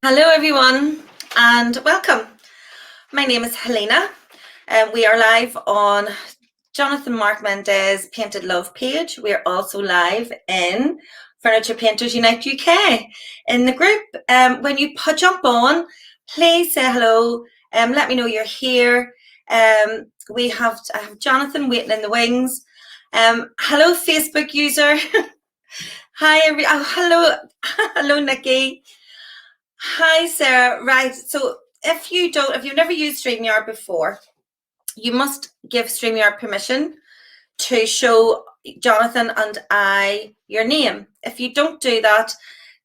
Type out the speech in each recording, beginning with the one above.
Hello, everyone, and welcome. My name is Helena, and we are live on Jonathon Marc Mendes Painted Love page. We are also live in Furniture Painters Unite UK in the group. When you jump on, please say hello. Let me know you're here. I have Jonathon waiting in the wings. Hello, Facebook user. Hi, hello, Nikki. Hi, Sarah. Right. So if you've never used StreamYard before, you must give StreamYard permission to show Jonathon and I your name. If you don't do that,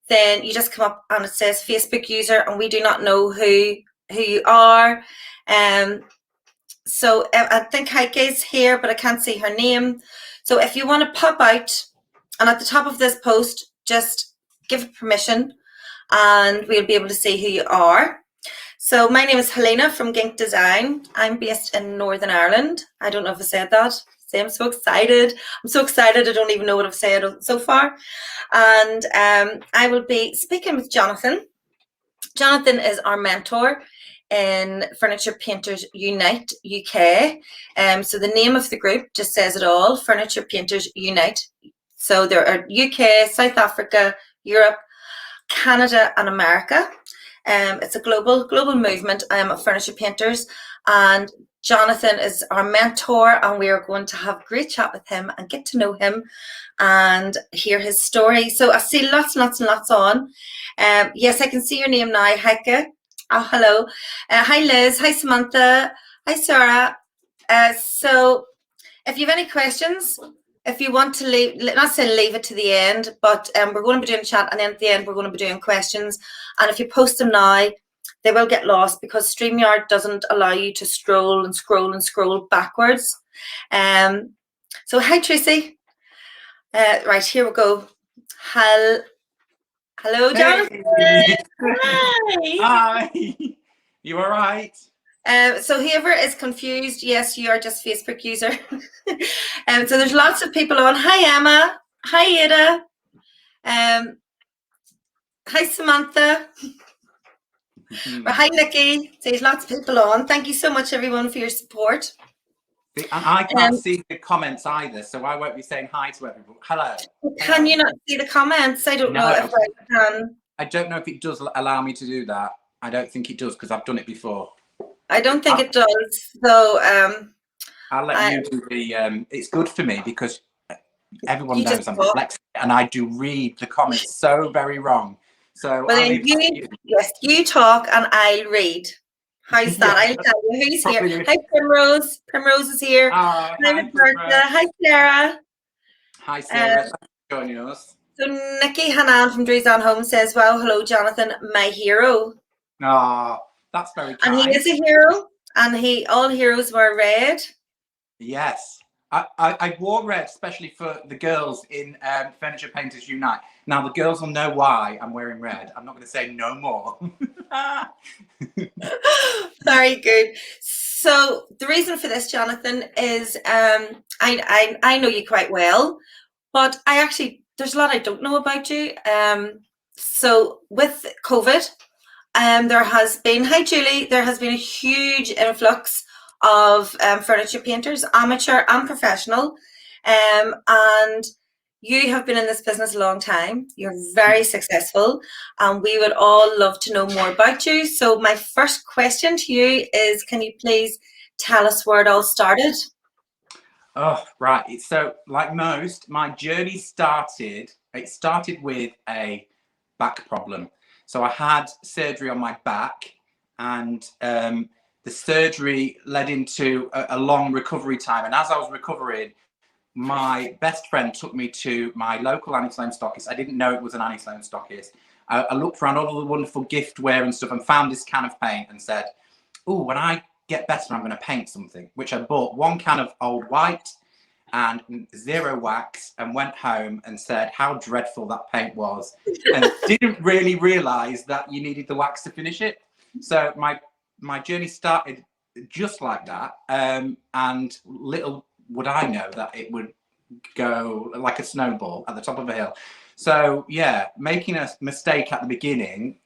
then you just come up and it says Facebook user, and we do not know who you are. So I think Heike is here, but I can't see her name. So if you want to pop out, and at the top of this post, just give permission, and we'll be able to see who you are. So my name is Helena from Gink Design. I'm based in Northern Ireland. I don't know if I said that. See, I'm so excited. I don't even know what I've said so far. And I will be speaking with Jonathon. Jonathon is our mentor in Furniture Painters Unite UK. So the name of the group just says it all, Furniture Painters Unite. So there are UK, South Africa, Europe, Canada and America. It's a global movement of furniture painters, and Jonathon is our mentor, and we are going to have a great chat with him and get to know him and hear his story. So I see lots and lots on. Yes, I can see your name now, Heike. Oh, hello. Hi, Liz. Hi, Samantha. Hi, Sarah. So if you have any questions, if you want to leave it to the end, but we're going to be doing chat, and then at the end we're going to be doing questions. And if you post them now, they will get lost because StreamYard doesn't allow you to scroll backwards. So hi, Tracy. Right, here we go. Hello, Jonathan. Hey. Hi. You all right? So whoever is confused, yes, you are just Facebook user. So there's lots of people on. Hi, Emma. Hi, Ada. Hi, Samantha. Hi, Nikki. So there's lots of people on. Thank you so much, everyone, for your support. And I can't see the comments either, so I won't be saying hi to everyone. Hello. Can you not see the comments? I don't know if I can. I don't know if it does allow me to do that. I don't think it does because I've done it before. I don't think it does. So I'll let you do the. It's good for me because everyone knows I'm dyslexic, and I do read the comments so very wrong. So well, you talk and I'll read. How's that? I'll tell you who's here. Hi, Primrose. Primrose is here. Hi, Roberta. Hi, Sarah. Hi, Sarah. Thanks for joining us. So Nikki Hanan from Dreesan Home says, "Well, hello, Jonathon, my hero." Oh, that's very kind. And he is a hero, and all heroes wear red. Yes. I wore red, especially for the girls in Furniture Painters Unite. Now, the girls will know why I'm wearing red. I'm not going to say no more. Very good. So the reason for this, Jonathon, is I know you quite well, but there's a lot I don't know about you. So with COVID, there has been, hi Julie, there has been a huge influx of furniture painters, amateur and professional, and you have been in this business a long time. You're very successful, and we would all love to know more about you. So my first question to you is, can you please tell us where it all started? Oh, right. So like most, my journey started with a back problem. So I had surgery on my back, and the surgery led into a long recovery time. And as I was recovering, my best friend took me to my local Annie Sloan stockist. I didn't know it was an Annie Sloan stockist. I looked around all the wonderful giftware and stuff and found this can of paint and said, oh, when I get better, I'm going to paint something, which I bought one can of old white and 0 wax and went home and said how dreadful that paint was and didn't really realize that you needed the wax to finish it. So my journey started just like that, and little would I know that it would go like a snowball at the top of a hill. So yeah, making a mistake at the beginning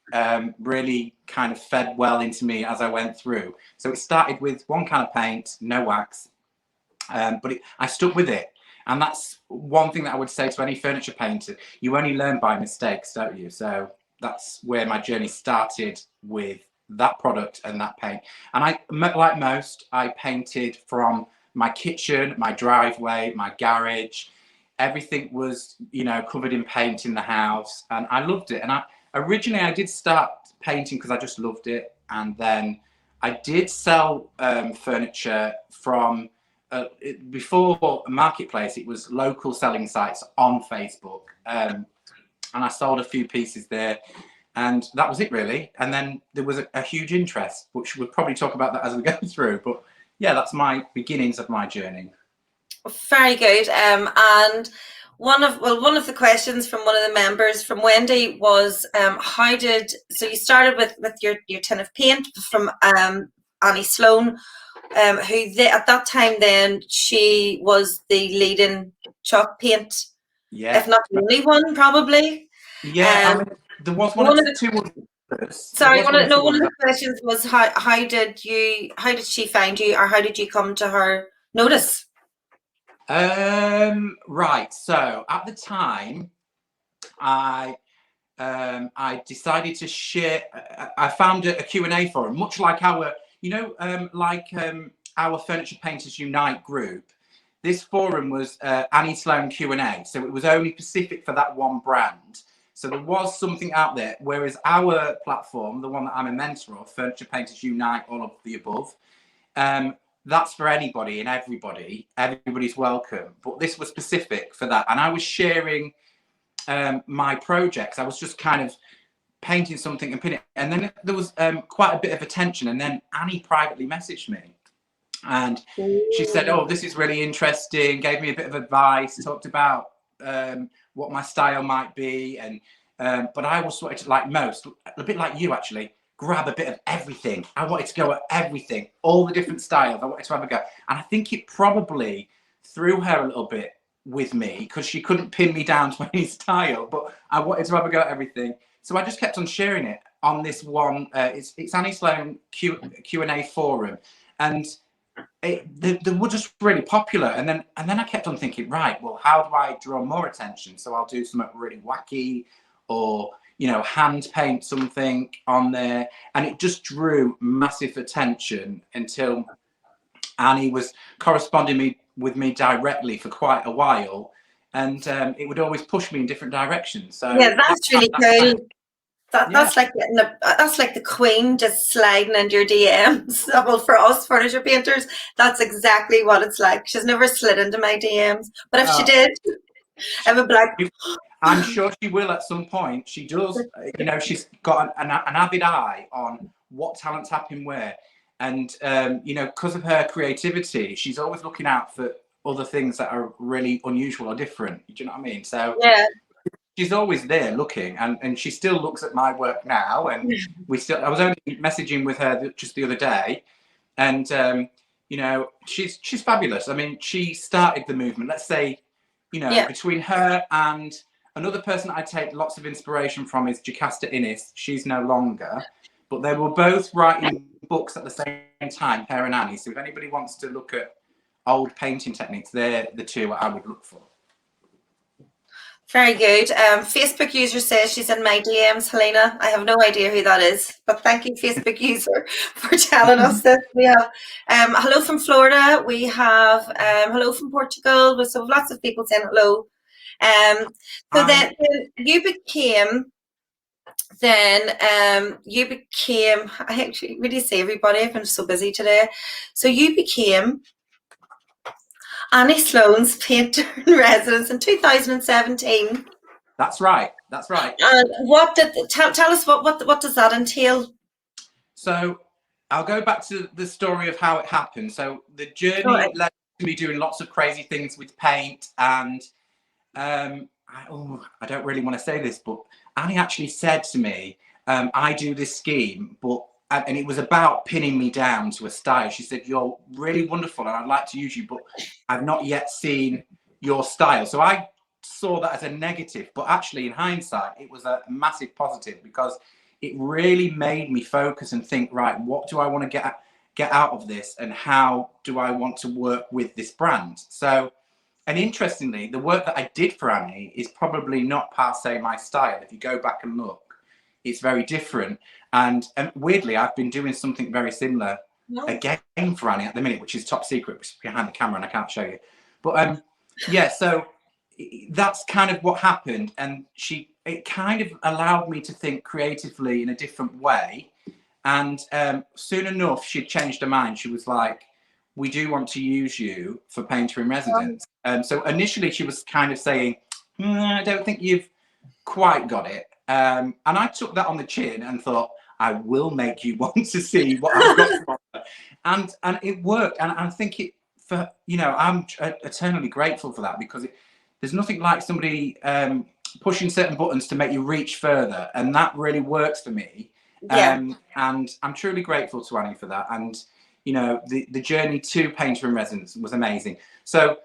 really kind of fed well into me as I went through. So it started with one kind of paint, no wax, but I stuck with it. And that's one thing that I would say to any furniture painter. You only learn by mistakes, don't you? So that's where my journey started, with that product and that paint. And I, like most, I painted from my kitchen, my driveway, my garage. Everything was, you know, covered in paint in the house, and I loved it. And originally I did start painting because I just loved it, and then I did sell furniture from before Marketplace. It was local selling sites on Facebook, and I sold a few pieces there, and that was it really. And then there was a huge interest, which we'll probably talk about that as we go through. But yeah, that's my beginnings of my journey. Very good. And one of the questions from one of the members, from Wendy, was so you started with your tin of paint from Annie Sloan, who at that time then she was the leading chalk paint, if not the only one, probably. Yeah, I mean, there was one or two others. Sorry, one of the questions was how did she find you, or how did you come to her notice? Right. So at the time, I decided to share. I found a Q&A forum, much like our, you know, our Furniture Painters Unite group. This forum was Annie Sloan Q&A, so it was only specific for that one brand. So there was something out there, whereas our platform, the one that I'm a mentor of, Furniture Painters Unite, all of the above, that's for anybody and everybody. Everybody's welcome. But this was specific for that. And I was sharing my projects. I was just kind of painting something and pinning it. And then there was quite a bit of attention. And then Annie privately messaged me. And she said, oh, this is really interesting, gave me a bit of advice, talked about what my style might be. And but I was sort of, like most, a bit like you actually, grab a bit of everything. I wanted to go at everything, all the different styles. I wanted to have a go. And I think it probably threw her a little bit with me, because she couldn't pin me down to any style, but I wanted to have a go at everything. So I just kept on sharing it on this one. It's Annie Sloan Q&A forum. And they were just really popular. And then I kept on thinking, right, well, how do I draw more attention? So I'll do something really wacky, or, you know, hand paint something on there. And it just drew massive attention until Annie was corresponding with me directly for quite a while. And it would always push me in different directions. So yeah, that's really cool. That's like that's like the Queen just sliding into your DMs. Well, for us furniture painters, that's exactly what it's like. She's never slid into my DMs, but if she did, I would be like, I'm sure she will at some point. She does. You know, she's got an avid eye on what talents happen where. And, you know, because of her creativity, she's always looking out for other things that are really unusual or different. Do you know what I mean? So yeah, she's always there looking, and she still looks at my work now. And I was only messaging with her just the other day, and you know, she's fabulous. I mean, she started the movement. Let's say, you know, between her and another person that I take lots of inspiration from is Jocasta Innes. She's no longer, but they were both writing books at the same time, her and Annie. So if anybody wants to look at old painting techniques, they're the two I would look for. very good. Facebook user says she's in my DMs, Helena. I have no idea who that is, but thank you, Facebook user, for telling us this. We have hello from Florida. We have hello from Portugal. We have lots of people saying hello. So then you became. I actually really say everybody, I've been so busy today. So you became Annie Sloan's painter in residence in 2017. That's right. That's right. And what did tell us what does that entail? So I'll go back to the story of how it happened. So the journey led to me doing lots of crazy things with paint, and I don't really want to say this, but Annie actually said to me, I do this scheme, and it was about pinning me down to a style. She said, you're really wonderful and I'd like to use you, but I've not yet seen your style. So I saw that as a negative, but actually in hindsight, it was a massive positive, because it really made me focus and think, right, what do I want to get out of this, and how do I want to work with this brand? So, and interestingly, the work that I did for Annie is probably not per se my style. If you go back and look, it's very different. And weirdly, I've been doing something very similar again for Annie at the minute, which is top secret, which is behind the camera and I can't show you. But yeah, so that's kind of what happened. And it kind of allowed me to think creatively in a different way. And soon enough, she'd changed her mind. She was like, we do want to use you for painter in residence. So initially she was kind of saying, I don't think you've quite got it. And I took that on the chin and thought, I will make you want to see what I've got from her. And it worked. And I think I'm eternally grateful for that, because there's nothing like somebody pushing certain buttons to make you reach further. And that really works for me. And I'm truly grateful to Annie for that. And the journey to painter in residence was amazing. So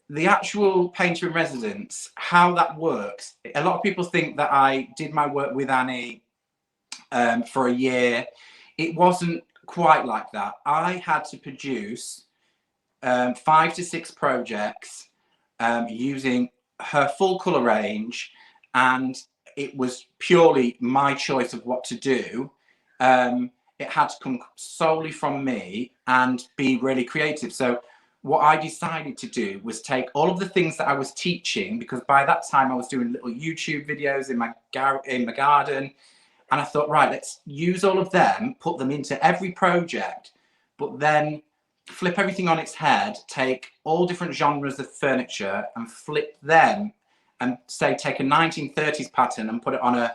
the actual painter in residence, how that works, a lot of people think that I did my work with Annie for a year. It wasn't quite like that. I had to produce 5 to 6 projects using her full colour range, and it was purely my choice of what to do. It had to come solely from me and be really creative. So what I decided to do was take all of the things that I was teaching, because by that time I was doing little YouTube videos in my garden. And I thought, right, let's use all of them, put them into every project, but then flip everything on its head, take all different genres of furniture and flip them, and say, take a 1930s pattern and put it on a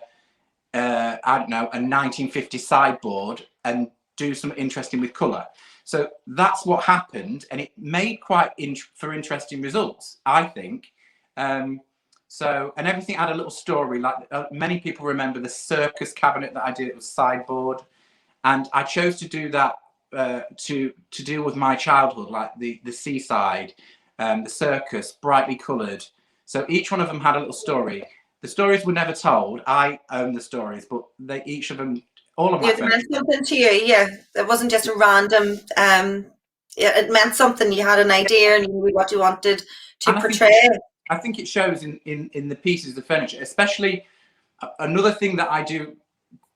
1950s sideboard, and do something interesting with colour. So that's what happened, and it made quite for interesting results, I think. So, and everything had a little story. Like many people remember the circus cabinet that I did. It was sideboard, and I chose to do that to deal with my childhood, like the seaside, the circus, brightly coloured. So each one of them had a little story. The stories were never told. I own the stories, but each of them, all of my It meant something to you, yeah. It wasn't just a random. It meant something. You had an idea and you knew what you wanted to portray. I think it shows in the pieces of furniture, especially another thing that I do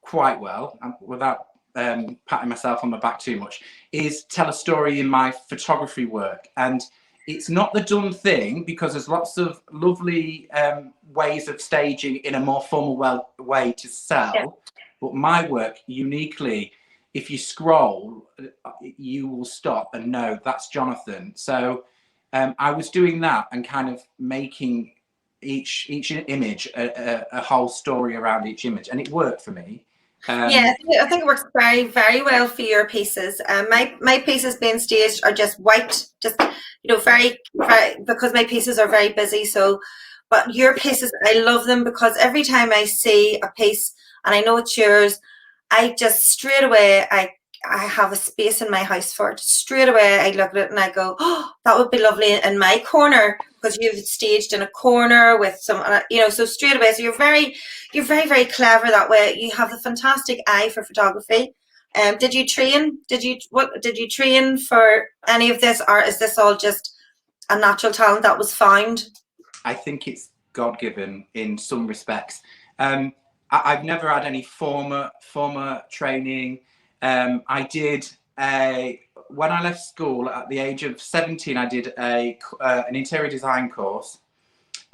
quite well, without patting myself on the back too much, is tell a story in my photography work. And it's not the done thing, because there's lots of lovely ways of staging in a more formal way to sell. Yeah. But my work, uniquely, if you scroll, you will stop and know that's Jonathon. So I was doing that and kind of making each image a whole story around each image, and it worked for me. Yeah, I think it works very, very well for your pieces. My pieces being staged are just white, just very, very, because my pieces are very busy. So, but your pieces, I love them, because every time I see a piece and I know it's yours, I just straight away I have a space in my house for it. Straight away I look at it and I go, oh, that would be lovely in my corner, because you've staged in a corner with some, so straight away. So you're very, very clever that way. You have a fantastic eye for photography. Did you train? Did you train for any of this, or is this all just a natural talent that was found? I think it's God-given in some respects. I've never had any former training. I did when I left school at the age of 17, I did an interior design course,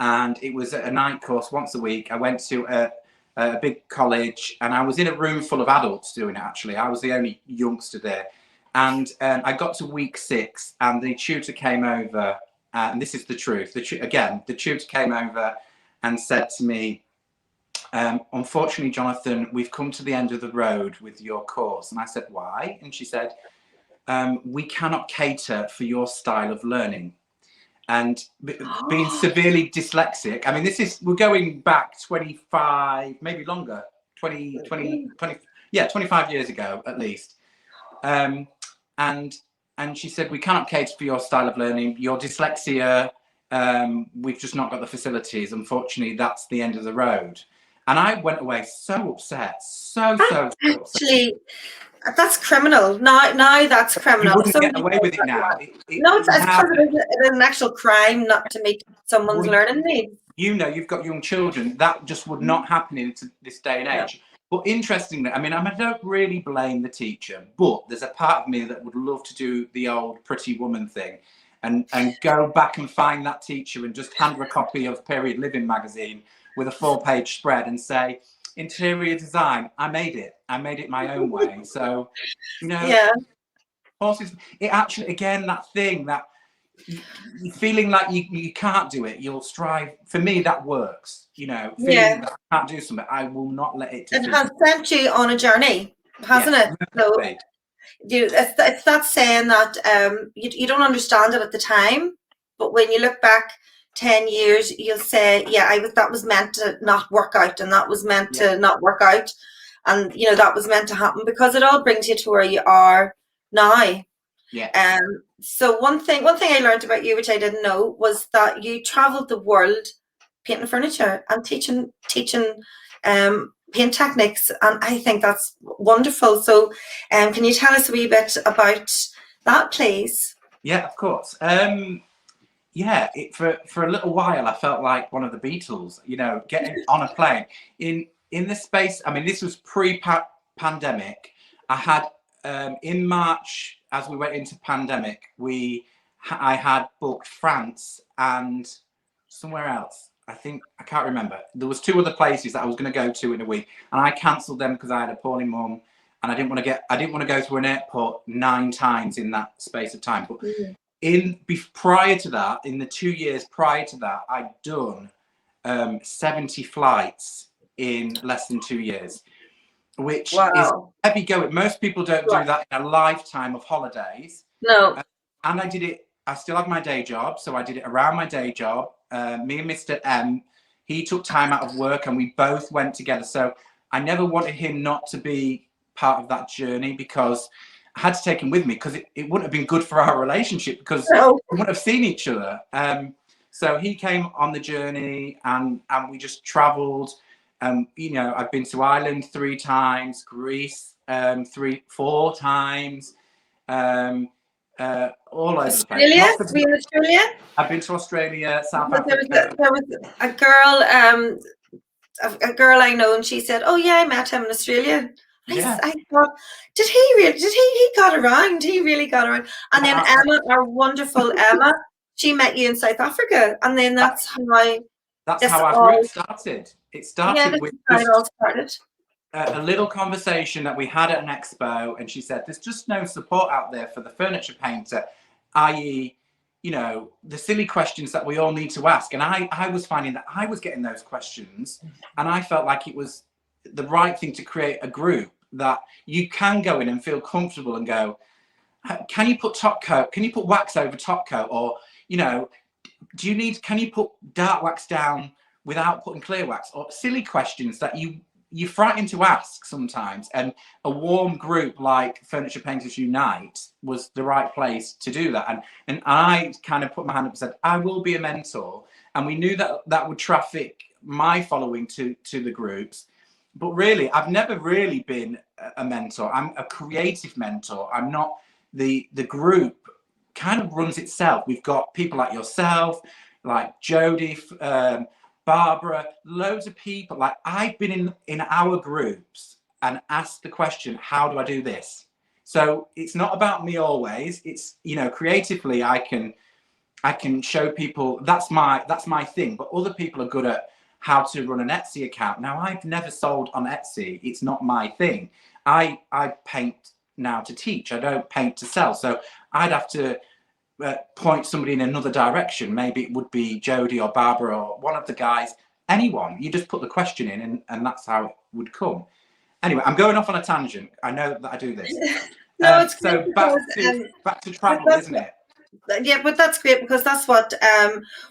and it was a night course once a week. I went to a big college, and I was in a room full of adults doing it. Actually, I was the only youngster there, and I got to week 6, and the tutor came over, and this is the truth. The tutor came over and said to me, unfortunately, Jonathon, we've come to the end of the road with your course. And I said, why? And she said, we cannot cater for your style of learning. And being severely dyslexic, I mean, we're going back 25, maybe longer, 25 years ago, at least. And she said, we cannot cater for your style of learning. Your dyslexia We've just not got the facilities. Unfortunately, that's the end of the road. And I went away so upset, so upset. Actually, that's criminal. Now that's You criminal. wouldn't get Somebody away says with it that, now. no, it's Now, because it is an actual crime not to meet someone's learning needs. you know, you've got young children. That just would not happen in this day and age. But interestingly, I mean, I don't really blame the teacher, but there's a part of me that would love to do the old Pretty Woman thing and go back and find that teacher and just hand her a copy of Period Living magazine with a 4-page spread and say, interior design, I made it my own way. So, you know, horses, it actually, again, that thing that you're feeling like you can't do it, you'll strive. For me, that works. You know, feeling that I can't do something, I will not let it defeat. It has sent you on a journey, hasn't it? So it's that saying that you don't understand it at the time, but when you look back 10 years, you'll say, yeah, that was meant to not work out, and that was meant to not work out, and you know that was meant to happen, because it all brings you to where you are now. Yeah. So one thing I learned about you, which I didn't know, was that you traveled the world painting furniture and teaching paint techniques, and I think that's wonderful. So can you tell us a wee bit about that, please? Yeah, of course. Yeah, for a little while I felt like one of the Beatles, you know, getting on a plane in the space. I mean, this was pre-pandemic. I had in March, as we went into pandemic, I had booked France and somewhere else. I can't remember. There was 2 other places that I was going to go to in a week, and I cancelled them because I had a poorly mum, and I didn't want to go through an airport 9 times in that space of time. But prior to that, in the 2 years prior to that, I'd done 70 flights in less than 2 years, which is heavy going. Most people don't do that in a lifetime of holidays. No. And I did it. I still have my day job, so I did it around my day job. Me and Mr. M, he took time out of work, and we both went together. So I never wanted him not to be part of that journey, because I had to take him with me, because it wouldn't have been good for our relationship, because we wouldn't have seen each other. So he came on the journey, and we just travelled. You know, I've been to Ireland 3 times, Greece 4 times, all over the place. Were you in Australia? I've been to Australia, South Africa. There was a girl I know, and she said, "Oh yeah, I met him in Australia." I thought, did he really? He got around? He really got around. And then Emma, our wonderful Emma, she met you in South Africa, and then that's how our group started. It started with a little conversation that we had at an expo, and she said, "There's just no support out there for the furniture painter," i.e., you know, the silly questions that we all need to ask. And I was finding that I was getting those questions, and I felt like it was the right thing to create a group that you can go in and feel comfortable and go, can you put top coat? Can you put wax over top coat? Or, you know, can you put dark wax down without putting clear wax? Or silly questions that you're frightened to ask sometimes. And a warm group like Furniture Painters Unite was the right place to do that. And I kind of put my hand up and said, I will be a mentor. And we knew that would traffic my following to the groups. But really, I've never really been a mentor. I'm a creative mentor. I'm not the group kind of runs itself. We've got people like yourself, like Jodie, Barbara, loads of people. Like, I've been in our groups and asked the question, how do I do this? So it's not about me always. It's, you know, creatively I can show people that's my thing, but other people are good at how to run an Etsy account. Now, I've never sold on Etsy. It's not my thing. I paint now to teach. I don't paint to sell. So I'd have to point somebody in another direction. Maybe it would be Jodie or Barbara or one of the guys, anyone. You just put the question in, and that's how it would come. Anyway, I'm going off on a tangent. I know that I do this. No, it's so back to travel, isn't it? Yeah, but that's great, because that's what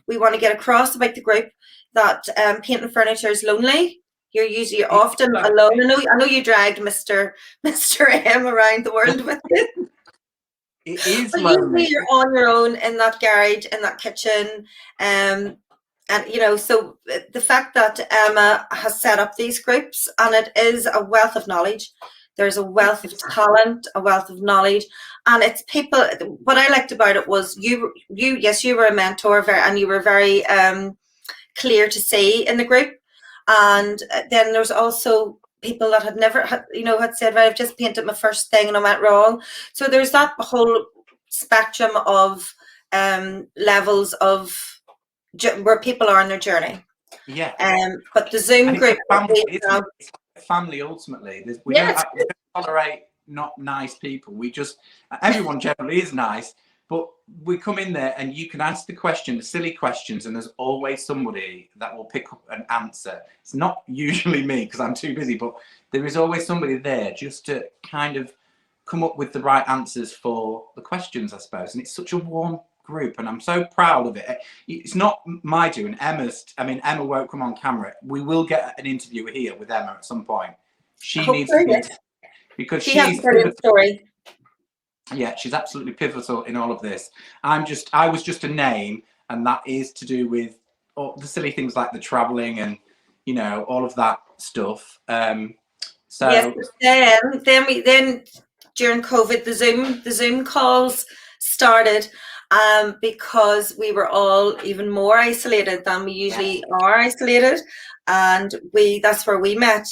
we want to get across about the group, that painting furniture is lonely. You're often alone. I know you dragged Mr. M around the world with you. It is But usually lonely. you're on your own in that garage, in that kitchen. And so the fact that Emma has set up these groups, and it is a wealth of knowledge. There's a It wealth of is. talent, a wealth of knowledge, and it's people. What I liked about it was yes, you were a mentor, and you were very clear to see in the group. And then there's also people that had never had said, right, I've just painted my first thing and I went wrong. So there's that whole spectrum of levels of where people are on their journey. Yeah. But the Zoom And it's a group that family, we isn't have, it? It's a family ultimately. We yeah, don't, we don't tolerate not nice people. We just, everyone generally is nice, but we come in there and you can ask the question, the silly questions, and there's always somebody that will pick up an answer. It's not usually me because I'm too busy, but there is always somebody there just to kind of come up with the right answers for the questions, I suppose. And it's such a warm group, and I'm so proud of it. It's not my doing. Emma won't come on camera. We will get an interview here with Emma at some point. She needs to hopefully, be, yes. because She has a she's brilliant pivotal. story. Yeah, she's absolutely pivotal in all of this. I was just a name, and that is to do with all the silly things like the traveling and all of that stuff. Yes, So but then during COVID, the Zoom calls started, because we were all even more isolated than we yeah, usually are isolated, and that's where we met,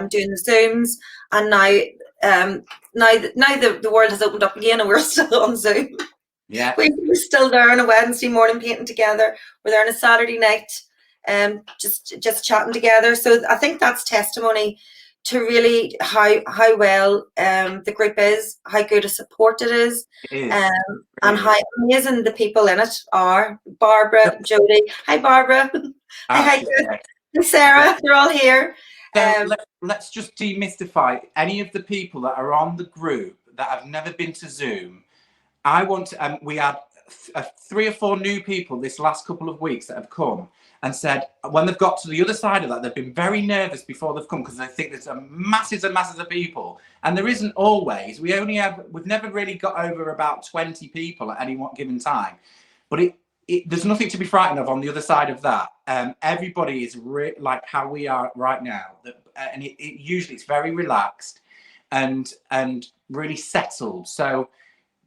doing the Zooms. And now the world has opened up again, and we're still on Zoom. yeah, We're still there on a Wednesday morning painting together. We're there on a Saturday night, just chatting together. So I think that's testimony to really how well the group is, how good a support it is, it is. It and really how is. amazing the people in it are. Barbara, Jody, hi Barbara, hi She's Heike, there. hi Sarah, they're all here. So Um, let's just demystify any of the people that are on the group that have never been to Zoom. I want to, we had 3 or 4 new people this last couple of weeks that have come and said when they've got to the other side of that, they've been very nervous before they've come because they think there's masses and masses of people. And there isn't always. We've never really got over about 20 people at any one given time. But there's nothing to be frightened of on the other side of that. Everybody is like how we are right now, and usually it's very relaxed and really settled. So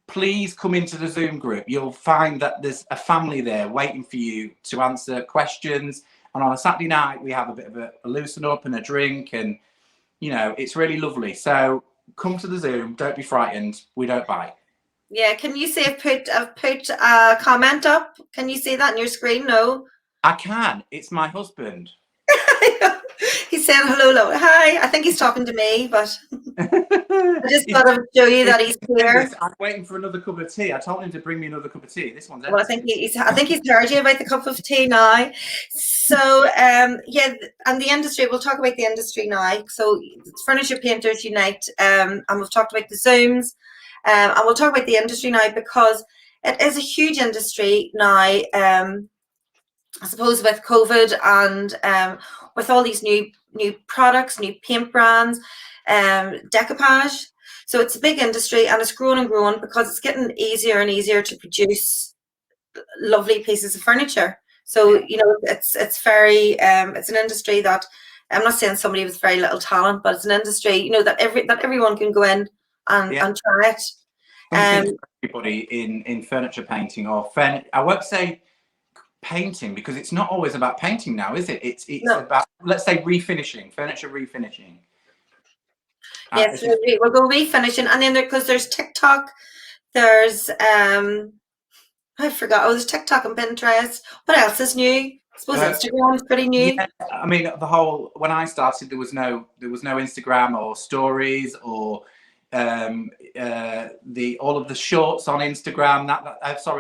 please come into the Zoom group. You'll find that there's a family there waiting for you to answer questions. And on a Saturday night, we have a bit of a loosen up and a drink, and it's really lovely. So come to the Zoom. Don't be frightened. We don't bite. yeah, can you see I've put a comment up? Can you see that on your screen? No. I can. It's my husband. He's saying hello. Hi. I think he's talking to me, but I just He's thought I would show you that he's here. this. I'm waiting for another cup of tea. I told him to bring me another cup of tea. This one's Well, empty. I think he's heard you about the cup of tea now. So, yeah, and the industry. We'll talk about the industry now. So, Furniture Painters Unite, and we've talked about the Zooms, and we'll talk about the industry now because it is a huge industry now. I suppose with COVID and with all these new products, new paint brands, decoupage. So it's a big industry and it's growing and growing because it's getting easier and easier to produce lovely pieces of furniture. So it's very it's an industry that I'm not saying somebody with very little talent, but it's an industry that everyone can go in and Yeah. try it. Something for everybody in furniture painting or I won't say painting because it's not always about painting now, is it? It's No. about, let's say, refinishing, furniture refinishing. Yes, we'll go refinishing, and then because there's TikTok, there's I forgot. Oh, there's TikTok and Pinterest. What else is new? I suppose Instagram is pretty new. Yeah, I mean, when I started, there was no Instagram or stories or all of the shorts on Instagram.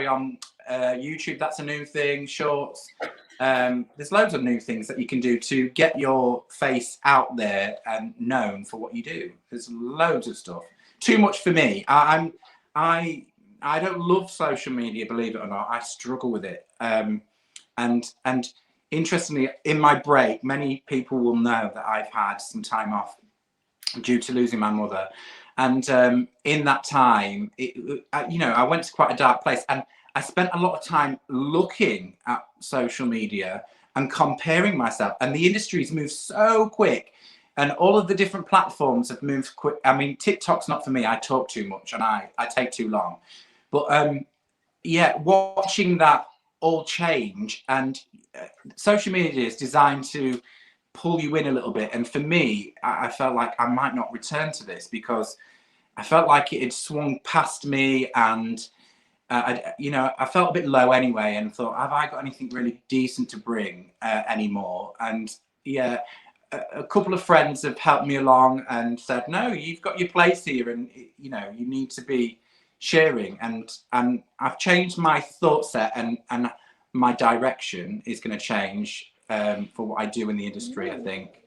On YouTube, that's a new thing. Shorts. There's loads of new things that you can do to get your face out there and known for what you do. There's loads of stuff. Too much for me. I don't love social media, believe it or not. I struggle with it. And interestingly, in my break, many people will know that I've had some time off due to losing my mother. And in that time, I went to quite a dark place, and I spent a lot of time looking at social media and comparing myself. And the industry's moved so quick, and all of the different platforms have moved quick. I mean, TikTok's not for me. I talk too much, and I take too long. But watching that all change, and social media is designed to pull you in a little bit. And for me, I felt like I might not return to this because I felt like it had swung past me, and I felt a bit low anyway, and thought, have I got anything really decent to bring anymore? And yeah, a couple of friends have helped me along and said, no, you've got your place here, and you need to be sharing. And I've changed my thought set, and my direction is going to change for what I do in the industry, I think.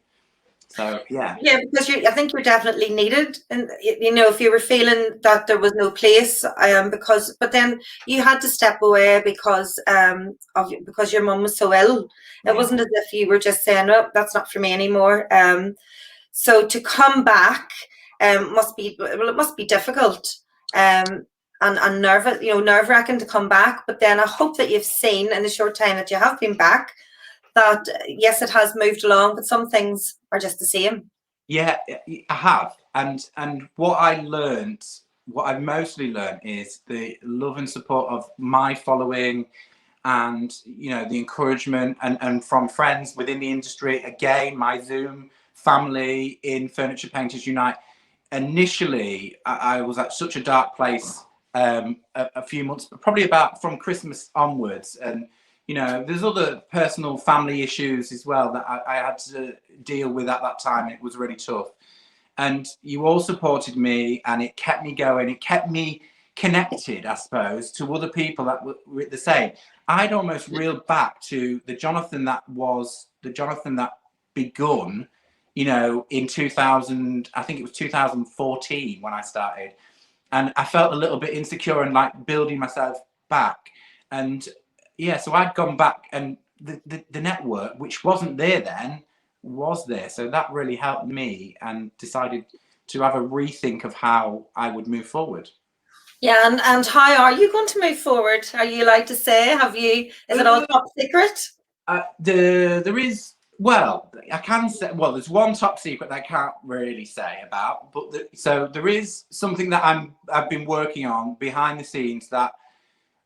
So yeah. Yeah, because I think you're definitely needed, and if you were feeling that there was no place, but then you had to step away because your mum was so ill. It wasn't as if you were just saying, "Oh, that's not for me anymore." So to come back must be difficult, and nerve-wracking to come back. But then I hope that you've seen in the short time that you have been back that yes, it has moved along, but some things are just the same. Yeah, I have. And what I've mostly learned is the love and support of my following, and the encouragement and from friends within the industry. Again, my Zoom family in Furniture Painters Unite. Initially, I was at such a dark place a few months, probably about from Christmas onwards, and there's other personal family issues as well that I had to deal with at that time. It was really tough. And you all supported me, and it kept me going. It kept me connected, I suppose, to other people that were the same. I'd almost reeled back to the Jonathon that begun, in 2000, I think it was 2014 when I started. And I felt a little bit insecure and like building myself back. And yeah, so I'd gone back, and the network, which wasn't there then, was there. So that really helped me, and decided to have a rethink of how I would move forward. Yeah, and how are you going to move forward? Are you allowed to say? Is it all top secret? There is, well, I can say, well, there's one top secret that I can't really say about, but so there is something that I've been working on behind the scenes that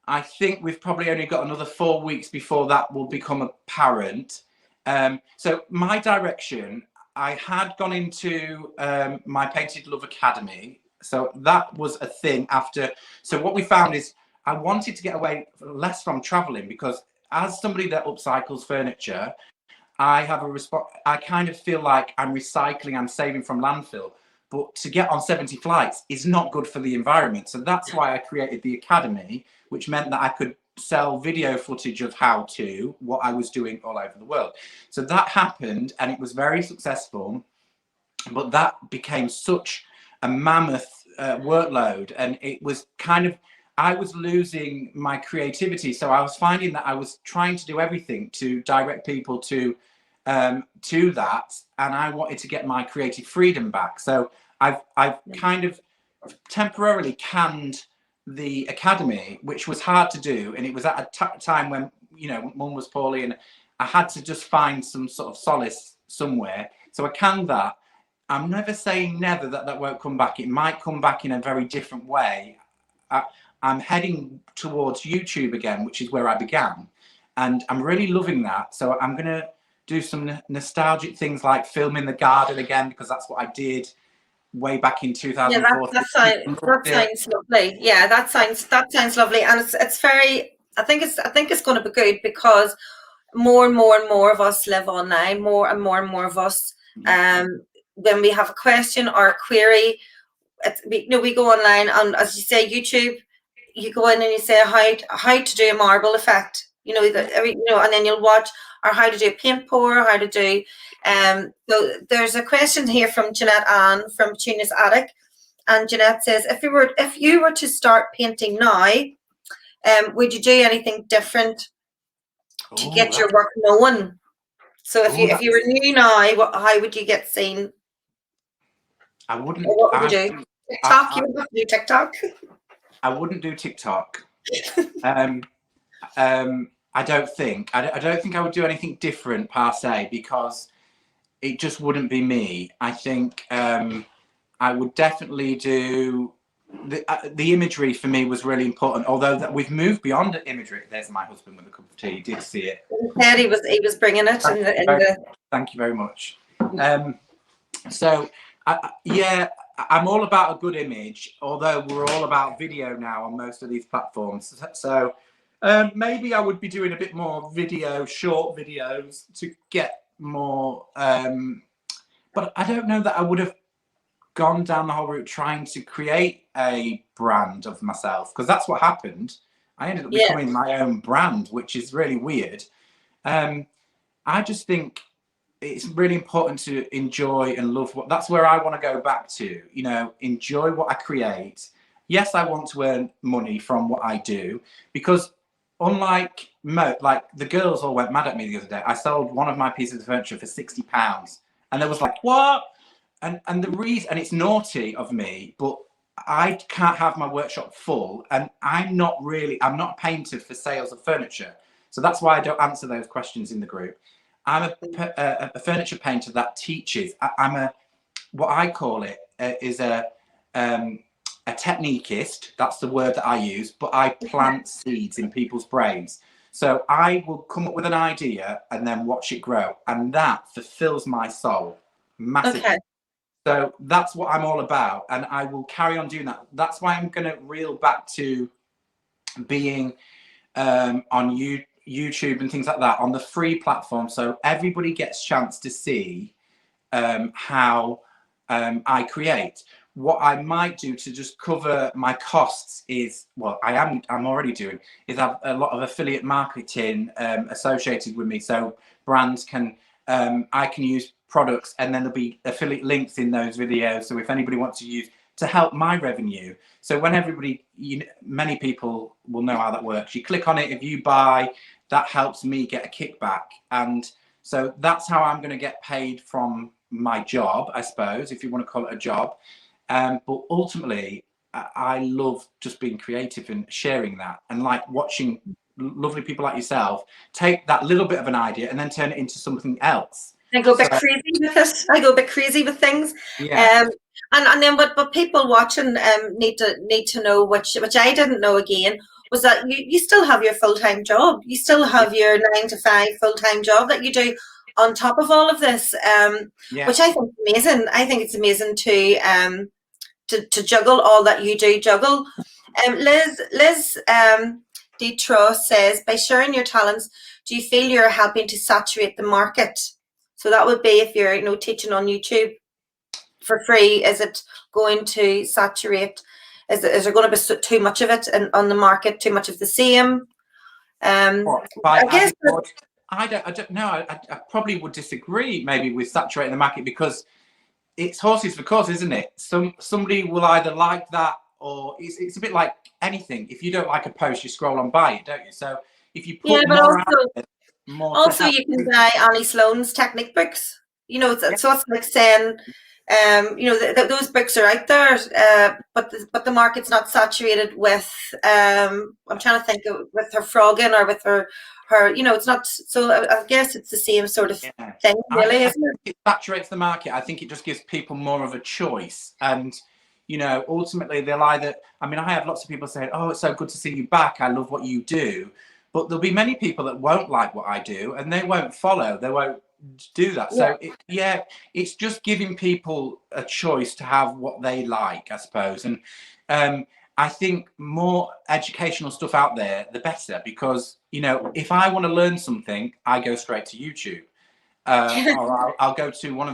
I think we've probably only got another 4 weeks before that will become apparent. So my direction, I had gone into my Painted Love Academy. So that was a thing after. So what we found is I wanted to get away less from traveling, because as somebody that upcycles furniture, I kind of feel like I'm recycling, I'm saving from landfill. But to get on 70 flights is not good for the environment. So that's why I created the academy, which meant that I could sell video footage of what I was doing all over the world. So that happened, and it was very successful. But that became such a mammoth workload, and it was I was losing my creativity. So I was finding that I was trying to do everything to direct people to that, and I wanted to get my creative freedom back. So I've kind of temporarily canned the academy, which was hard to do, and it was at a time when Mum was poorly, and I had to just find some sort of solace somewhere. So I canned that. I'm never saying never that won't come back. It might come back in a very different way. I'm heading towards YouTube again, which is where I began, and I'm really loving that. So I'm going to do some nostalgic things like film in the garden again, because that's what I did way back in 2004. Yeah, that sounds lovely. Yeah, that sounds lovely, and it's very. I think it's going to be good, because more and more of us live online. More and more of us. When we have a question or a query, we go online, and as you say, YouTube, you go in and you say how to do a marble effect. And then you'll watch, or how to do a paint pour, how to do. So there's a question here from Jeanette Ann from Tunis Attic, and Jeanette says, if you were to start painting now, would you do anything different to get your work known? So if you were new now, how would you get seen? I wouldn't. Or what would you do? TikTok? I, You would have to do TikTok. I wouldn't do TikTok. I don't think. I don't think I would do anything different per se, because it just wouldn't be me. I think I would definitely do the imagery. For me was really important. Although that we've moved beyond imagery. There's my husband with a cup of tea. You did see it. He was bringing it in the. Thank you very much. So yeah, I'm all about a good image. Although we're all about video now on most of these platforms. So maybe I would be doing a bit more video, short videos to get more. But I don't know that I would have gone down the whole route trying to create a brand of myself, because that's what happened. I ended up becoming my own brand, which is really weird. I just think it's really important to enjoy and love what. That's where I want to go back to. Enjoy what I create. Yes, I want to earn money from what I do, because unlike like the girls all went mad at me the other day. I sold one of my pieces of furniture for £60, and they was like, "What?" And the reason, and it's naughty of me, but I can't have my workshop full, and I'm not a painter for sales of furniture, so that's why I don't answer those questions in the group. I'm a furniture painter that teaches. I'm what I call it is a techniquist. That's the word that I use, but I plant seeds in people's brains. So I will come up with an idea and then watch it grow, and that fulfills my soul massively. Okay. So that's what I'm all about, and I will carry on doing that. That's why I'm going to reel back to being on YouTube and things like that on the free platform, so everybody gets a chance to see how I create. What I might do to just cover my costs is, well, I'm already doing, is have a lot of affiliate marketing associated with me, so brands can I can use products, and then there'll be affiliate links in those videos, so if anybody wants to use to help my revenue. So when many people will know how that works. You click on it, if you buy, that helps me get a kickback, and so that's how I'm going to get paid from my job, I suppose, if you want to call it a job. But ultimately, I love just being creative and sharing that, and like watching lovely people like yourself take that little bit of an idea and then turn it into something else. I go a bit crazy with it. I go a bit crazy with things. Yeah. And then what people watching need to know, which I didn't know again, was that you still have your full-time job. You still have your 9 to 5 full-time job that you do on top of all of this, which I think is amazing. I think it's amazing to juggle all that you do juggle. Liz Detroit says, by sharing your talents, do you feel you're helping to saturate the market? So that would be if you're teaching on YouTube for free. Is it going to saturate? Is there going to be too much of it on the market? Too much of the same? I guess. I don't know. I probably would disagree maybe with saturating the market, because it's horses for courses, isn't it? Somebody will either like that, or it's a bit like anything. If you don't like a post, you scroll on by it, don't you? So if you put also you can buy Annie Sloan's technique books. So it's like saying, those books are out there, but the market's not saturated with. I'm trying to think with her frogging or with her. It's not. So I guess it's the same sort of thing, really, isn't it? It saturates the market. I think it just gives people more of a choice, and ultimately they'll either. I mean, I have lots of people saying, "Oh, it's so good to see you back. I love what you do." But there'll be many people that won't like what I do, and they won't follow. They won't do that. So it's just giving people a choice to have what they like, I suppose. And I think more educational stuff out there, the better, because if I want to learn something, I go straight to YouTube, or I'll go to one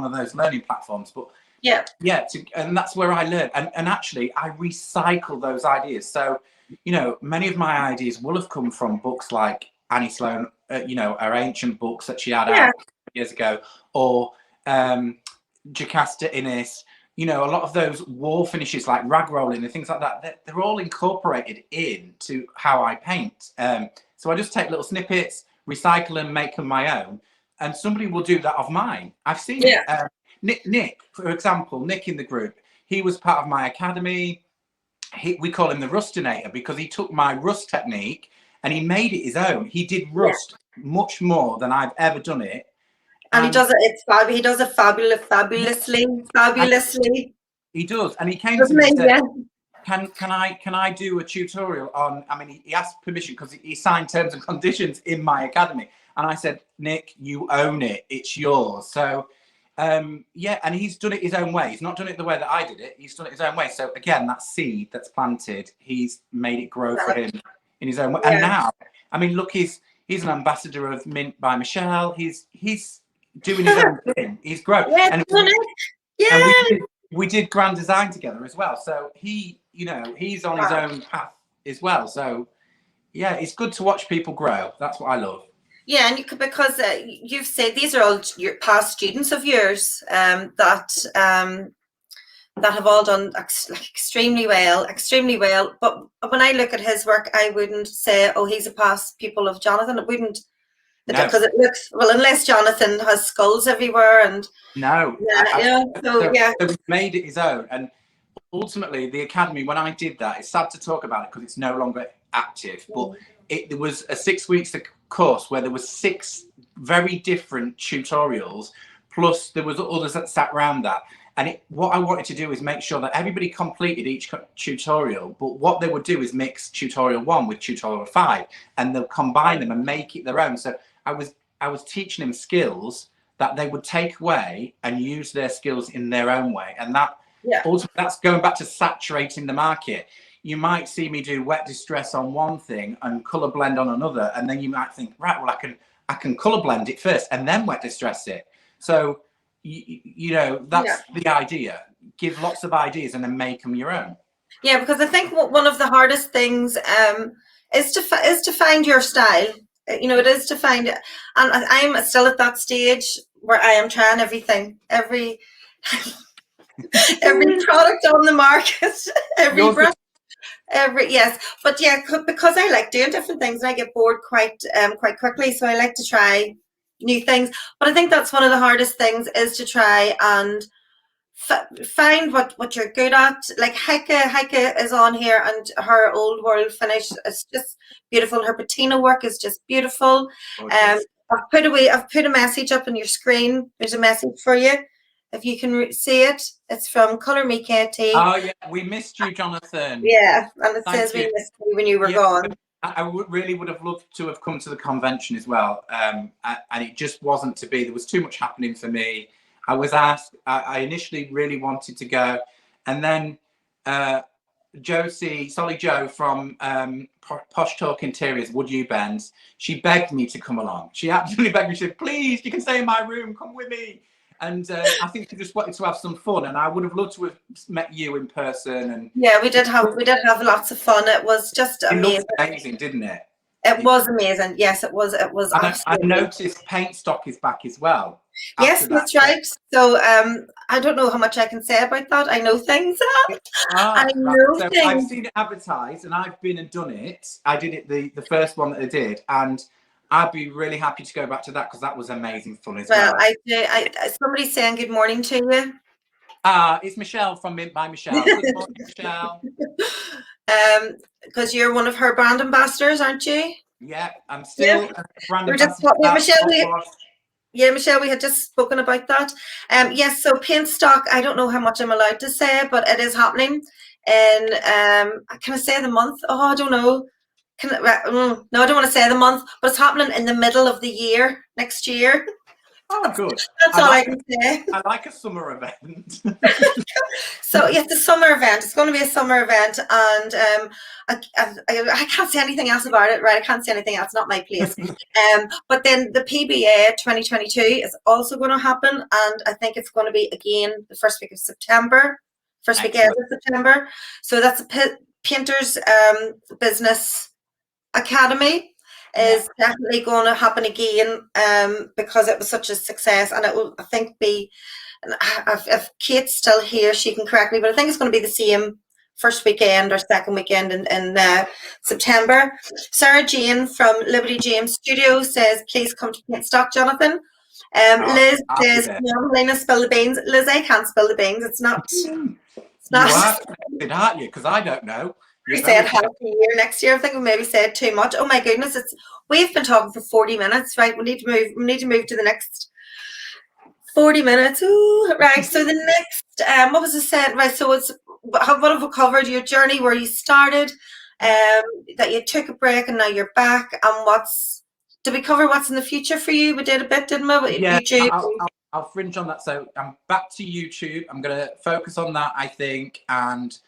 of those learning platforms. But and that's where I learn. And actually, I recycle those ideas. So many of my ideas will have come from books like Annie Sloan, her ancient books that she had out years ago, or Jocasta Innes, a lot of those wall finishes like rag rolling and things like that, they're all incorporated into how I paint. So I just take little snippets, recycle them, make them my own, and somebody will do that of mine. I've seen it. Nick, for example, Nick in the group, he was part of my academy. We call him the Rustinator because he took my rust technique and he made it his own. He did rust much more than I've ever done it. And he does it. He does it fabulously. He does, and he came to Doesn't me he? and said, Yeah. Can I do a tutorial on? I mean, he asked permission because he signed terms and conditions in my academy, and I said, Nick, you own it. It's yours. So, yeah, and he's done it his own way. He's not done it the way that I did it. He's done it his own way. So again, that seed that's planted, he's made it grow for him in his own way. Yeah. And now, I mean, look, he's an ambassador of Mint by Michelle. He's doing his own thing. He's grown. Yeah, and we did grand design together as well. So he, you know, he's on his own path as well. So yeah, it's good to watch people grow. That's what I love. Yeah, and because you've said these are all your past students of yours that have all done extremely well. But when I look at his work, I wouldn't say, oh, he's a past pupil of Jonathon. It wouldn't, because it looks, well, unless Jonathon has skulls everywhere and no. So he made it his own. And ultimately, the academy, when I did that, it's sad to talk about it because it's no longer active, but it was a 6 weeks course where there was 6 very different tutorials, plus there was others that sat around that. And what I wanted to do is make sure that everybody completed each tutorial, but what they would do is mix tutorial 1 with tutorial 5, and they'll combine them and make it their own. So I was teaching them skills that they would take away and use their skills in their own way. And that ultimately, that's going back to saturating the market. You might see me do wet distress on one thing and color blend on another, and then you might think, right, well, I can color blend it first and then wet distress it. So you know, that's the idea. Give lots of ideas and then make them your own. Yeah, because I think one of the hardest things is to find your style. You know, it is to find it, and I'm still at that stage where I am trying everything, every product on the market, every brand. But yeah, because I like doing different things and I get bored quite quickly, so I like to try new things. But I think that's one of the hardest things, is to try and find what you're good at. Like Heike is on here, and her old world finish is just beautiful. Her patina work is just beautiful. I've put a message up on your screen. There's a message for you. If you can see it, it's from Colour Me KT. Oh yeah, we missed you, Jonathon. Yeah, and it says we missed you when you were gone. I really would have loved to have come to the convention as well, and it just wasn't to be. There was too much happening for me. I was asked. I initially really wanted to go, and then Solly Joe from Posh Talk Interiors, Would You Bends, she begged me to come along. She absolutely begged me. She said, "Please, you can stay in my room. Come with me." And I think she just wanted to have some fun, and I would have loved to have met you in person. And yeah, we did have lots of fun. It was just amazing. It looked amazing, didn't it? It was amazing. Yes, it was. It was. And I noticed paint stock is back as well. Yes, that's right. So I don't know how much I can say about that. I know things. I know things. I've seen it advertised, and I've been and done it. I did it the first one that I did, and I'd be really happy to go back to that because that was amazing fun as well. Well, somebody's saying good morning to you. It's Michelle from Mint by Michelle. Good morning, Michelle. Because you're one of her brand ambassadors, aren't you? Yeah, I'm still a brand ambassador. Michelle, we had just spoken about that. Yes, so paint stock, I don't know how much I'm allowed to say, but it is happening. And can I say the month? Oh, I don't know. No, I don't want to say the month, but it's happening in the middle of the year, next year. Oh, good. That's all I can say. I like a summer event. So, yes, the summer event. It's going to be a summer event, and I can't say anything else about it, right? I can't say anything else, not my place. But then the PBA 2022 is also going to happen, and I think it's going to be, again, the first week of September. First weekend of September. So that's a Painters Business Academy is definitely going to happen again because it was such a success, and it will, I think, be, if Kate's still here, she can correct me, but I think it's going to be the same first weekend or second weekend in September. Sarah Jane from Liberty James Studio says, please come to Paint Stock, Jonathon. Liz I'll be says, there. "Come on, Helena, spill the beans." Liz, I can't spill the beans. It's not. It's You not. are connected, aren't you? Because I don't know. We You're said very half a year next year. I think we maybe said too much. Oh my goodness, we've been talking for 40 minutes, right? We need to move. We need to move to the next 40 minutes. Ooh, right. So the next, what was I saying? Right. So it's what have we covered? Your journey, where you started, that you took a break and now you're back. And did we cover what's in the future for you? We did a bit, didn't we? Yeah, YouTube. I'll fringe on that. So I'm back to YouTube. I'm going to focus on that, I think. And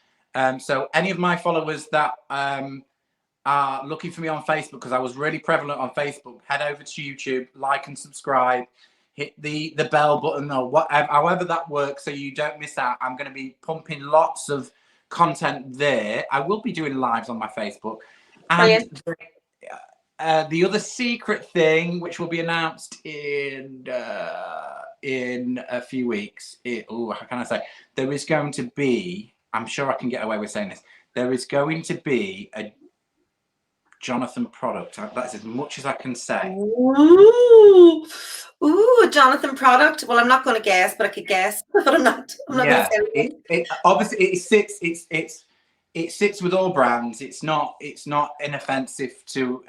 so any of my followers that are looking for me on Facebook, because I was really prevalent on Facebook, head over to YouTube, like and subscribe, hit the bell button or whatever, however that works, so you don't miss out. I'm going to be pumping lots of content there. I will be doing lives on my Facebook. And the other secret thing, which will be announced in a few weeks, how can I say? There is going to be, I'm sure I can get away with saying this, there is going to be a Jonathon product. That's as much as I can say. Ooh, a Jonathon product. Well, I'm not going to guess, but I could guess. But I'm not going to say it. Obviously, it sits with all brands. It's not inoffensive to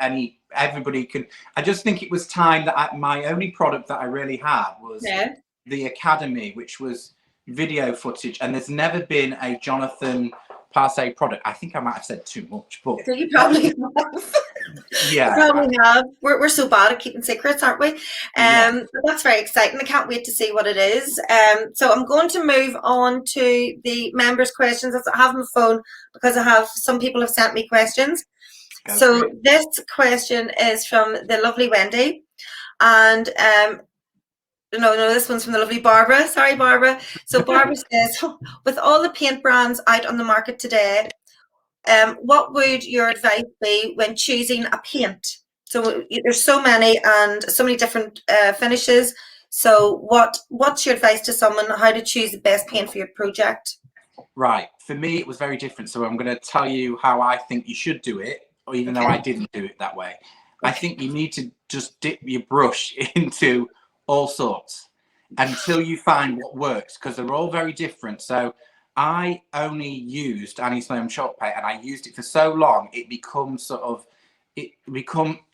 everybody can. I just think it was time that my only product that I really had was the Academy, which was video footage, and there's never been a Jonathon per se product. I think I might have said too much, but so you probably have. Yeah, you probably have. We're so bad at keeping secrets, aren't we? But that's very exciting. I can't wait to see what it is. So I'm going to move on to the members' questions. I have my phone because some people have sent me questions. So this question is from the lovely Wendy, and no, this one's from the lovely Barbara. Sorry, Barbara. So Barbara says, with all the paint brands out on the market today, what would your advice be when choosing a paint? So there's so many and so many different finishes. So what's your advice to someone how to choose the best paint for your project? Right. For me, it was very different. So I'm going to tell you how I think you should do it, or even though I didn't do it that way. I think you need to just dip your brush into all sorts until you find what works, because they're all very different. So I only used Sloan chalk paint, and I used it for so long, it becomes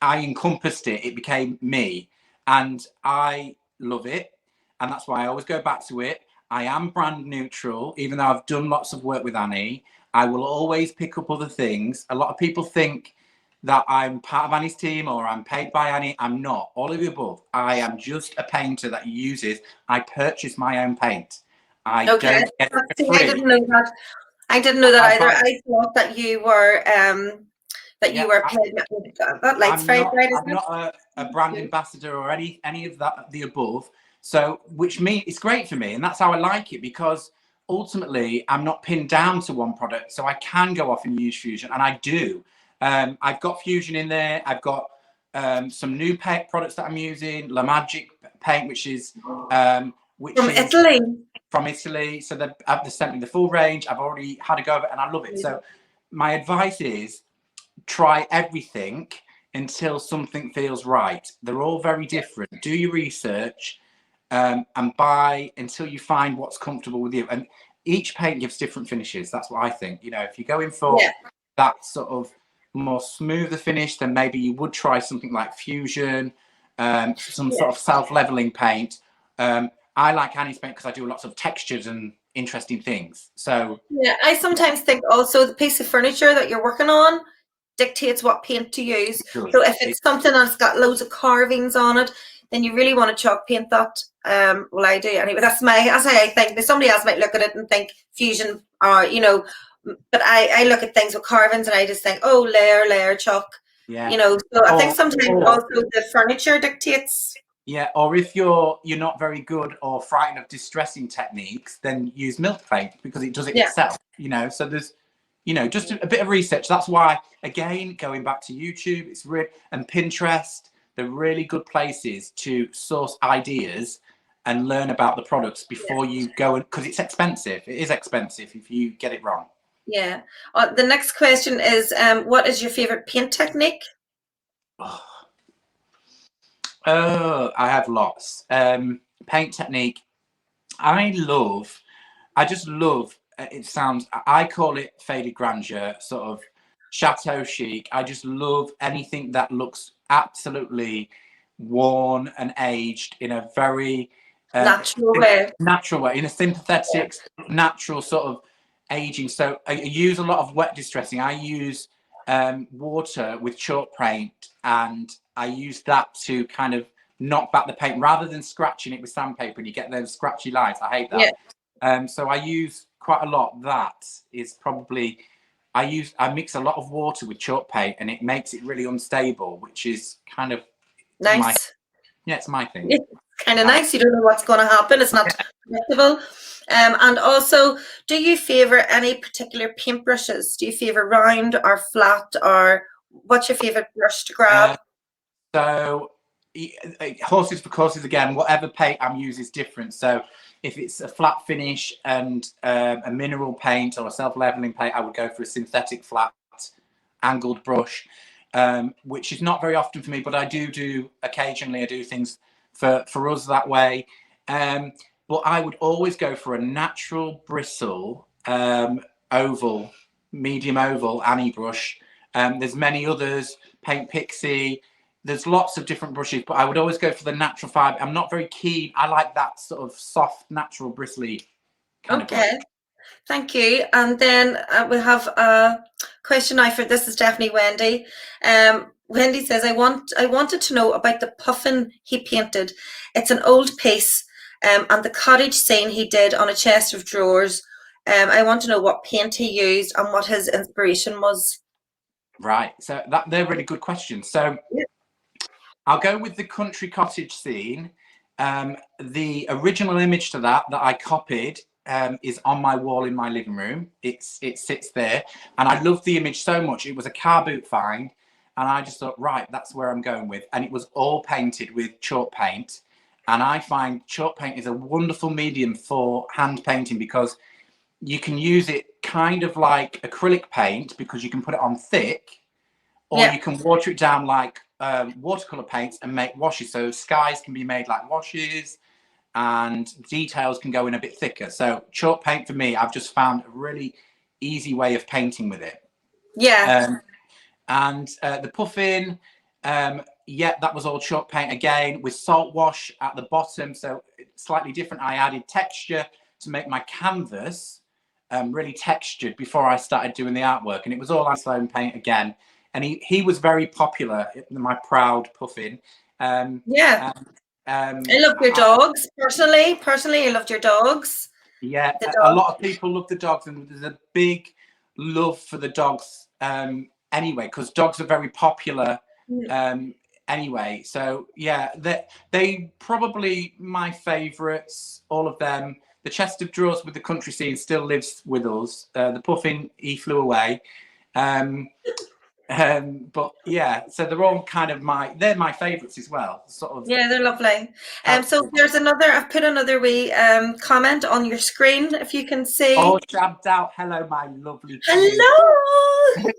I encompassed it. It became me, and I love it. And that's why I always go back to it. I am brand neutral, even though I've done lots of work with Annie. I will always pick up other things. A lot of people think that I'm part of Annie's team or I'm paid by Annie. I'm not. All of the above. I am just a painter that uses. I purchase my own paint. I don't get it for free. I didn't know that. I didn't know that either. I thought that you were you were paid. That light's very bright. I'm not a brand ambassador or any of that, the above. So, which means it's great for me, and that's how I like it, because ultimately I'm not pinned down to one product, so I can go off and use Fusion, and I do. I've got Fusion in there. I've got some new paint products that I'm using, La Magic paint, which is from Italy. From Italy. So they've sent me the full range. I've already had a go of it, and I love it. So my advice is try everything until something feels right. They're all very different. Do your research. And buy until you find what's comfortable with you. And each paint gives different finishes. That's what I think. If you're going for that sort of more smoother finish, then maybe you would try something like Fusion, some sort of self-leveling paint. I like Annie's paint because I do lots of textures and interesting things. So I sometimes think also the piece of furniture that you're working on dictates what paint to use. So if it's something that's got loads of carvings on it, then you really want to chalk paint that. Well, I do anyway. That's how I think. Somebody else might look at it and think Fusion, or but I look at things with carvings and I just think, oh, layer, chalk. So I think sometimes also the furniture dictates. Yeah, or if you're not very good or frightened of distressing techniques, then use milk paint because it does it itself. So there's just a bit of research. That's why, again, going back to YouTube, and Pinterest, they're really good places to source ideas and learn about the products before you go, because it's expensive. It is expensive if you get it wrong. Yeah. The next question is, what is your favorite paint technique? Oh, I have lots. Paint technique. I just love, it sounds, I call it faded grandeur, sort of chateau chic. I just love anything that looks absolutely worn and aged in a very Natural way. natural way, in a sympathetic, natural sort of aging. So I use a lot of wet distressing. I use water with chalk paint, and I use that to kind of knock back the paint rather than scratching it with sandpaper and you get those scratchy lines. I hate that. Yeah. So I use quite a lot. That is probably, I mix a lot of water with chalk paint and it makes it really unstable, which is kind of Nice. it's my thing. It's kind of nice. You don't know what's going to happen. It's not predictable. And also, do you favor any particular paintbrushes? Do you favor round or flat, or what's your favorite brush to grab? So horses for courses again. Whatever paint I'm using is different. So if it's a flat finish and a mineral paint or a self-leveling paint, I would go for a synthetic flat angled brush, which is not very often for me, but I do occasionally. I do things for us that way. But I would always go for a natural bristle oval, medium oval Annie brush. There's many others, Paint Pixie. There's lots of different brushes, but I would always go for the natural fibre. I'm not very keen. I like that sort of soft, natural, bristly kind of brush. Thank you. And then we have a question now for, this is definitely Wendy. Wendy says, I wanted to know about the puffin he painted. It's an old piece, and the cottage scene he did on a chest of drawers. I want to know what paint he used and what his inspiration was. Right. So they're really good questions. So I'll go with the country cottage scene. The original image to that I copied is on my wall in my living room. It sits there, and I love the image so much. It was a car boot find, and I just thought, right, that's where I'm going with. And it was all painted with chalk paint. And I find chalk paint is a wonderful medium for hand painting because you can use it kind of like acrylic paint because you can put it on thick, or you can water it down like watercolor paints and make washes. So skies can be made like washes and details can go in a bit thicker. So chalk paint for me, I've just found a really easy way of painting with it. And the puffin, that was all chalk paint again with salt wash at the bottom. So slightly different. I added texture to make my canvas really textured before I started doing the artwork. And it was all on Sloan paint again. And he was very popular, my proud puffin. I love your dogs. Personally, I loved your dogs. Yeah, a lot of people love the dogs, and there's a big love for the dogs anyway, because dogs are very popular anyway. So yeah, they probably my favourites, all of them. The chest of drawers with the country scene still lives with us. The puffin, he flew away. But yeah, so they're all kind of they're my favourites as well. Sort of. Yeah, they're lovely. So there's I've put another wee comment on your screen if you can see. Oh, shabbed out. Hello, my lovely. Hello.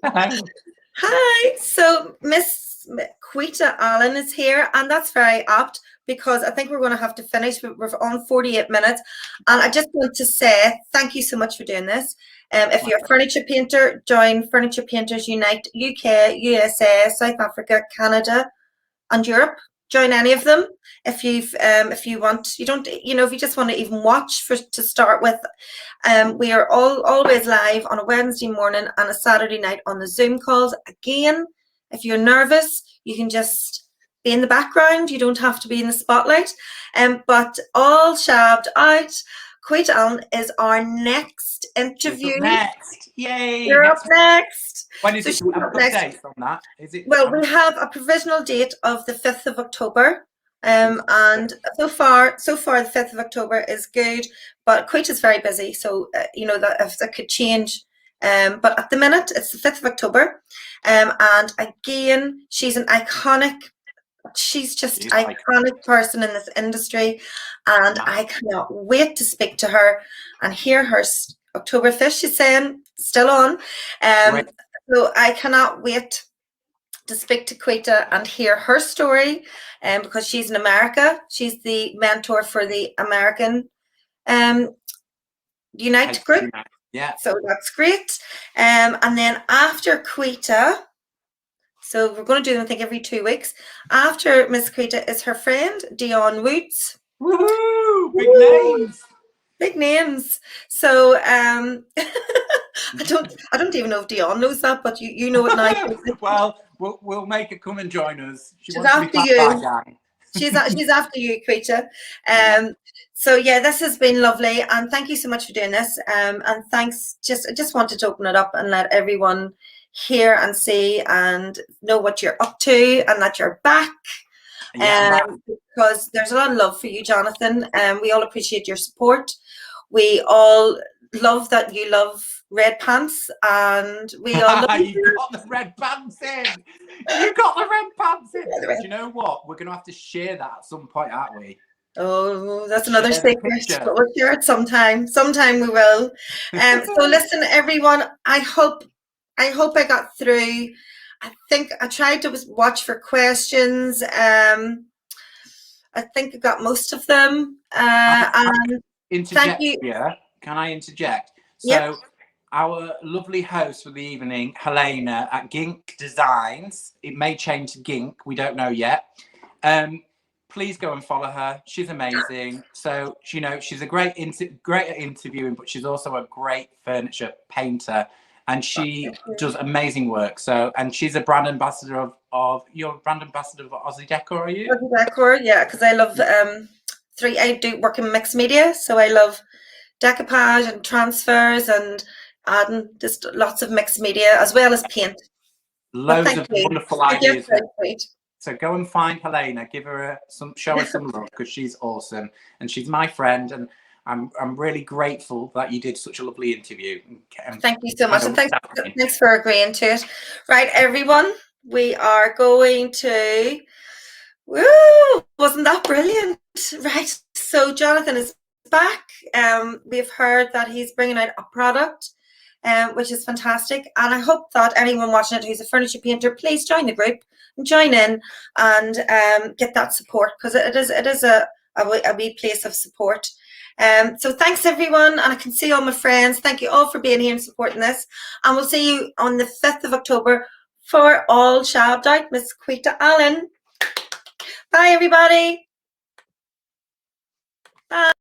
Hi. So Miss Quita Allen is here, and that's very apt because I think we're going to have to finish. We're on 48 minutes, and I just want to say thank you so much for doing this. If you're a furniture painter, join Furniture Painters Unite UK, USA, South Africa, Canada, and Europe. Join any of them if you want. You don't, if you just want to even watch to start with. We are always live on a Wednesday morning and a Saturday night on the Zoom calls. Again, if you're nervous, you can just be in the background. You don't have to be in the spotlight. But all shabbed out. Quita Allen is our next interview. Next, yay! You're up next. When is it? I've got dates on that. Is it? Well, we have a provisional date of the 5th of October. And so far the 5th of October is good, but Quita's very busy, so that if that could change. But at the minute, it's the 5th of October. And again, she's an iconic. She's just iconic person in this industry, and I cannot wait to speak to her and hear her Oktoberfest. She's saying still on, so I cannot wait to speak to Quita and hear her story, because she's in America. She's the mentor for the American Unite group. Yeah. So that's great. And then after Quita, so we're going to do them, I think, every 2 weeks. After Miss Quita is her friend, Dion Woods. Woohoo! Big names. Big names. So I don't even know if Dion knows that, but you know it now. Well, we'll make her come and join us. She's wants to be part of our gang. She's after you, Quita. So yeah, this has been lovely, and thank you so much for doing this. And thanks. I just wanted to open it up and let everyone hear and see and know what you're up to and that you're back. Because there's a lot of love for you, Jonathon. We all appreciate your support. We all love that you love red pants, and we all love you got the red pants in. You got the red pants in. Do you know what? We're going to have to share that at some point, aren't we? Oh, that's another secret. But we'll share it sometime. Sometime we will. So listen, everyone. I hope I got through. I think I tried to watch for questions. I think I got most of them. And thank you. Yeah, can I interject? So, our lovely host for the evening, Helena at Gink Designs. It may change to Gink. We don't know yet. Please go and follow her. She's amazing. So, she's a great at interviewing, but she's also a great furniture painter, and she does amazing work. So, and she's a brand ambassador of you're a brand ambassador of Aussie Decor, are you? Aussie Decor, yeah, because I love I do work in mixed media, so I love decoupage and transfers and adding just lots of mixed media as well as paint. Loads of wonderful ideas. So go and find Helena, show her some love, because she's awesome and she's my friend, and I'm really grateful that you did such a lovely interview. Thank you so much, and thanks for agreeing to it. Right, everyone, we are going to. Woo! Wasn't that brilliant? Right. So Jonathon is back. We've heard that he's bringing out a product, which is fantastic. And I hope that anyone watching it who's a furniture painter, please join the group and join in and get that support, because it is a wee place of support. So thanks everyone, and I can see all my friends. Thank you all for being here and supporting this. And we'll see you on the 5th of October for All Shabbed Out, Miss Quita Allen. Bye, everybody. Bye.